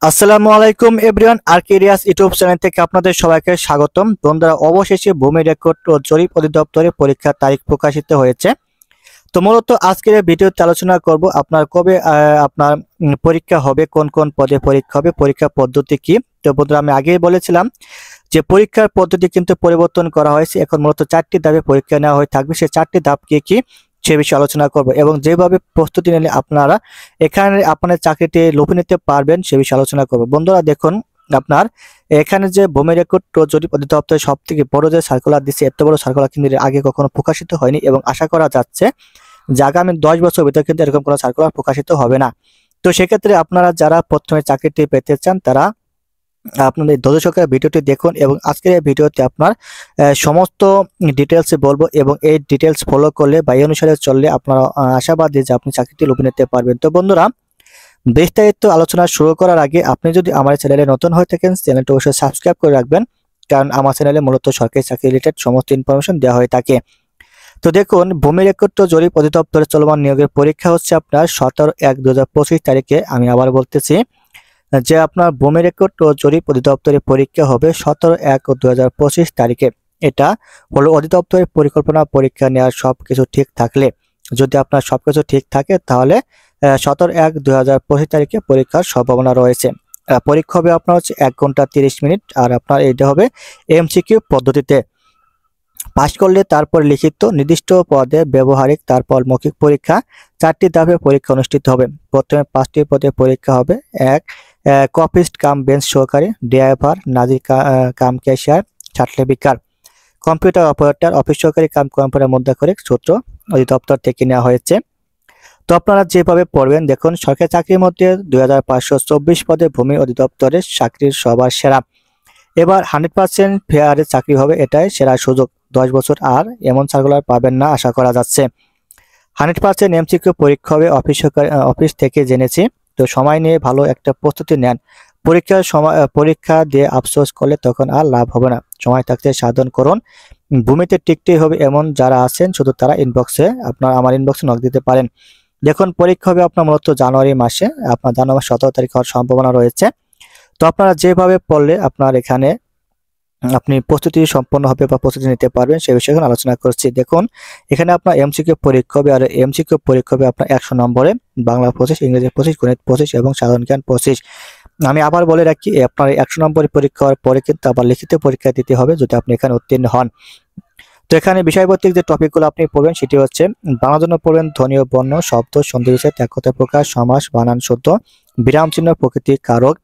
আসসালামু আলাইকুম everyone, আরকেরিয়াস YouTube channel থেকে আপনাদের সবাইকে স্বাগতম। বন্ধুরা, অবশেষে ভূমি রেকর্ড ও জরিপ অধিদপ্তরে পরীক্ষার তারিখ প্রকাশিত হয়েছে। তো মূলত আজকের এই ভিডিওতে আলোচনা করব আপনার কবে আপনার পরীক্ষা হবে, কোন কোন পদে পরীক্ষা হবে, পরীক্ষা পদ্ধতি কি। তো বন্ধুরা, আমি আগেই বলেছিলাম যে পরীক্ষার পদ্ধতি কিন্তু পরিবর্তন করা হয়েছে। এখন মূলত 4টি ধাপে পরীক্ষা নেওয়া হয়ে থাকবে। সেই 4টি ধাপ কি কি সে বিষয়ে আলোচনা করব এবং যেভাবে প্রস্তুতি নিলে আপনারা এখানে আপনার চাকরিটি লুফে নিতে পারবেন সে বিষয়ে আলোচনা করব। বন্ধুরা দেখুন, আপনার এখানে যে ভূমি রেকর্ড ও জরিপ অধিদপ্তর সব থেকে বড় যে সার্কুলার দিচ্ছে, এত বড় সার্কুলার কিন্তু এর আগে কখনো প্রকাশিত হয়নি এবং আশা করা যাচ্ছে যে আগামী 10 বছর ভিতরে কিন্তু এরকম কোনো সার্কুলার প্রকাশিত হবে না। তো সেক্ষেত্রে আপনারা যারা প্রথমে চাকরিটি পেতে চান তারা আপনাদের ধৈর্য সহকারে ভিডিওটি দেখুন এবং আজকের এই ভিডিওতে আপনার সমস্ত ডিটেলস বলবো এবং এই ডিটেলস ফলো করলে বা এই অনুসারে চললে আপনারা আশাবাদী যে আপনি চাকরিটি লুফে নিতে পারবেন। তো বন্ধুরা, বিস্তারিত আলোচনা শুরু করার আগে আপনি যদি আমার চ্যানেলে নতুন হয়ে থাকেন চ্যানেলটি অবশ্যই সাবস্ক্রাইব করে রাখবেন, কারণ আমার চ্যানেলে মূলত সরকারি চাকরি রিলেটেড সমস্ত ইনফরমেশন দেওয়া হয়ে থাকে। তো দেখুন, ভূমি রেকর্ড ও জরিপ অধিদপ্তরে চলমান নিয়োগের পরীক্ষা হচ্ছে আপনার 17/1/2025 তারিখে। আমি আবার বলতেছি যে আপনার ভূমি রেকর্ড ও জরিপ অধিদপ্তরের পরীক্ষা হবে 17/1/2025 তারিখে। এটা হলো অধিদপ্তরের পরিকল্পনা পরীক্ষা নেওয়ার সবকিছু ঠিক থাকলে। যদি আপনার সবকিছু ঠিক থাকে তাহলে 17/1/2025 তারিখে পরীক্ষার সম্ভাবনা রয়েছে। পরীক্ষা হবে আপনার হচ্ছে 1 ঘন্টা 30 মিনিট আর আপনার এটা হবে এমসিকিউ পদ্ধতিতে। পাশ করলে তারপর লিখিত নির্দিষ্ট পদে ব্যবহারিক, তারপর মৌখিক পরীক্ষা। 4টি ধাপে পরীক্ষা অনুষ্ঠিত হবে। প্রথমে 5টি পদে পরীক্ষা হবে। 1 কপিস্ট কাম বেঞ্চ সহকারী, ড্রাইভার, নাজির কাম ক্যাশিয়ার, ছাটলেবিকার, কম্পিউটার অপারেটর, অফিস সহকারী কাম কম্পিউটার মুদ্রাক্ষরিক সূত্র অধিদপ্তর থেকে নেওয়া হয়েছে। তো আপনারা যেভাবে পড়বেন, দেখুন সরকারি চাকরির মধ্যে 2524 পদে ভূমি অধিদপ্তরের চাকরির সবার সেরা। এবার 100% ফেয়ারে চাকরি হবে, এটাই সেরা সুযোগ। 10 বছর আর এমন সার্কুলার পাবেন না আশা করা যাচ্ছে। 100% এমসিকিউ পরীক্ষা হবে, অফিস থেকে জেনেছি। তো সময় নিয়ে ভালো একটা প্রস্তুতি নেন। পরীক্ষা দিয়ে আফসোস করলে তখন আর লাভ হবে না। সময় থাকতে সাধন করুন। ভূমিতে টিকতেই হবে এমন যারা আছেন শুধু তারা আমার ইনবক্সে নক দিতে পারেন। দেখুন, পরীক্ষা হবে আপনার মূলত জানুয়ারি মাসে, আপনার জানুয়ারি 17 তারিখ হওয়ার সম্ভাবনা রয়েছে। তো আপনারা যেভাবে পড়লে আপনার এখানে আপনি প্রস্তুতি সম্পন্ন হবে বা প্রস্তুতি নিতে পারবেন সে বিষয়ে এখন আলোচনা করছি। দেখুন, এখানে আপনার এমসিকিউ পরীক্ষা হবে আর এমসিকিউ পরীক্ষা হবে আপনার 100 নম্বরে। বাংলা 25, ইংরেজি 25, গণিত 25 এবং সাধারণ জ্ঞান 25। আমি আবার বলে রাখি, আপনার 100 নম্বরের পরীক্ষা হওয়ার পরে কিন্তু আবার লিখিত পরীক্ষা দিতে হবে যদি আপনি এখানে উত্তীর্ণ হন। তো এখানে বিষয়ভিত্তিক যে টপিকগুলো আপনি পড়বেন সেটি হচ্ছে বাংলার জন্য পড়বেন ধ্বনি ও বর্ণ, শব্দ, সন্ধি বিচ্ছেদ, একতা প্রকাশ, সমাস, বানান শুদ্ধ, বিরাম চিহ্ন, প্রকৃতি, কারক।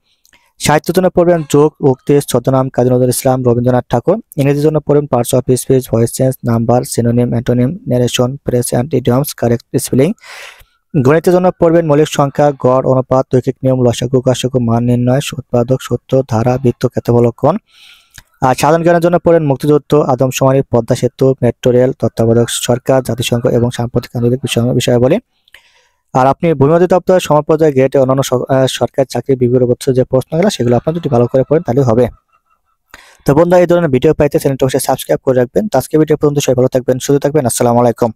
সাহিত্যের জন্য পড়বেন যোগ, উক্তি, ছদ্মনাম, কাজী নজরুল ইসলাম, রবীন্দ্রনাথ ঠাকুর। ইংরেজির জন্য পড়বেন parts of speech, voice change, number, synonym, antonym, narration, press and idioms, correct spelling. গণিতের জন্য পড়বেন মৌলিক সংখ্যা, গড়, অনুপাত, ঐকিক নিয়ম, লসাগু, গসাগু, মান নির্ণয়, উৎপাদক, সূত্র, ধারা, বৃত্ত, ক্ষেত্রফলক্ষণ। আর সাধারণ জ্ঞানের জন্য পড়েন মুক্তিযুদ্ধ, আদমশুমারি, পদ্মা সেতু, মেট্রো রেল, তত্ত্বাবধায়ক সরকার, জাতিসংঘ এবং সাম্প্রতিক আন্তর্জাতিক বিষয়াবলী। আর আপনি ভূমি অধিদপ্তর সমপর্যায় গ্রেডে অন্যান্য সরকারি চাকরির বিভিন্ন বছর যে প্রশ্নগুলো সেগুলো আপনার যদি ভালো করে পড়েন তাহলে হবে। তো বন্ধুরা, এই ধরনের ভিডিও পাইতে চ্যানেলটি অবশ্যই সাবস্ক্রাইব করে রাখবেন। তো আজকে ভিডিও পর্যন্ত সবাই ভালো থাকবেন, সুস্থ থাকবেন। আসসালামু আলাইকুম।